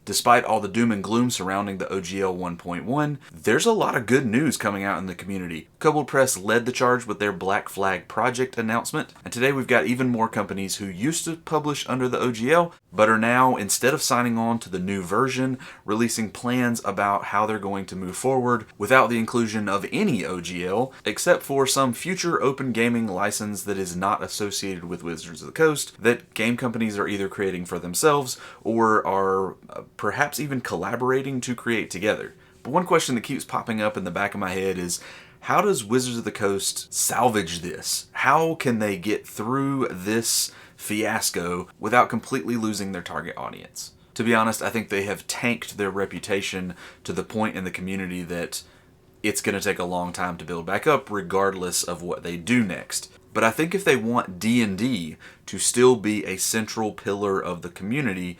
Despite all the doom and gloom surrounding the OGL 1.1, there's a lot of good news coming out in the community. Kobold Press led the charge with their Black Flag project announcement, and today we've got even more companies who used to publish under the OGL, but are now, instead of signing on to the new version, releasing plans about how they're going to move forward without the inclusion of any OGL, except for some future open gaming license that is not associated with Wizards of the Coast, that game companies are either creating for themselves or are perhaps even collaborating to create together. But one question that keeps popping up in the back of my head is, how does Wizards of the Coast salvage this? How can they get through this fiasco without completely losing their target audience? To be honest, I think they have tanked their reputation to the point in the community that it's going to take a long time to build back up regardless of what they do next. But I think if they want D&D to still be a central pillar of the community,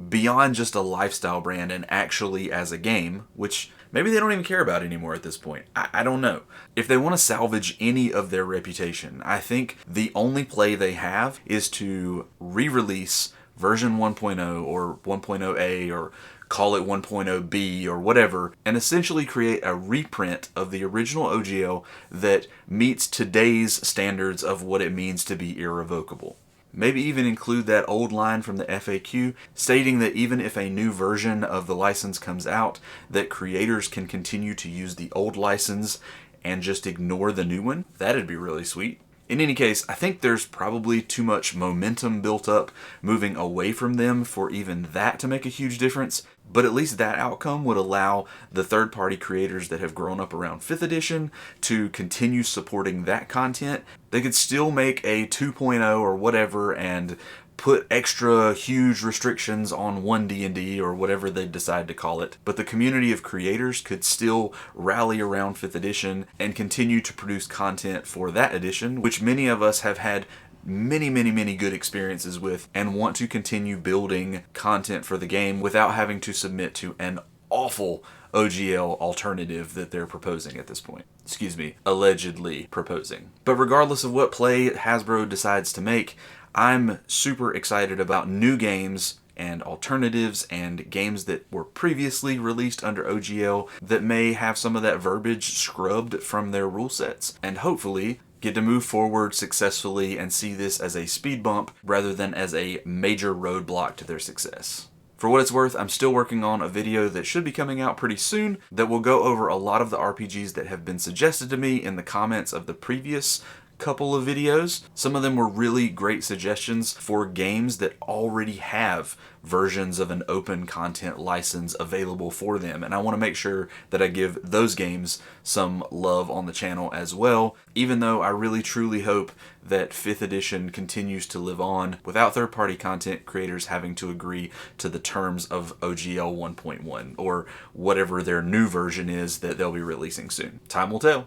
beyond just a lifestyle brand and actually as a game, which maybe they don't even care about anymore at this point. I don't know. If they want to salvage any of their reputation, I think the only play they have is to re-release version 1.0 or 1.0A or call it 1.0B or whatever, and essentially create a reprint of the original OGL that meets today's standards of what it means to be irrevocable. Maybe even include that old line from the FAQ stating that even if a new version of the license comes out, that creators can continue to use the old license and just ignore the new one. That'd be really sweet. In any case, I think there's probably too much momentum built up moving away from them for even that to make a huge difference, but at least that outcome would allow the third-party creators that have grown up around 5th edition to continue supporting that content. They could still make a 2.0 or whatever and put extra huge restrictions on one D&D or whatever they decide to call it, but the community of creators could still rally around 5th edition and continue to produce content for that edition, which many of us have had many good experiences with and want to continue building content for the game without having to submit to an awful OGL alternative that they're proposing at this point. Excuse me, allegedly proposing. But regardless of what play Hasbro decides to make, I'm super excited about new games and alternatives and games that were previously released under OGL that may have some of that verbiage scrubbed from their rule sets, and hopefully get to move forward successfully and see this as a speed bump rather than as a major roadblock to their success. For what it's worth, I'm still working on a video that should be coming out pretty soon that will go over a lot of the RPGs that have been suggested to me in the comments of the previous couple of videos. Some of them were really great suggestions for games that already have versions of an open content license available for them, and I want to make sure that I give those games some love on the channel as well, even though I really truly hope that 5th edition continues to live on without third-party content creators having to agree to the terms of OGL 1.1 or whatever their new version is that they'll be releasing soon. Time will tell.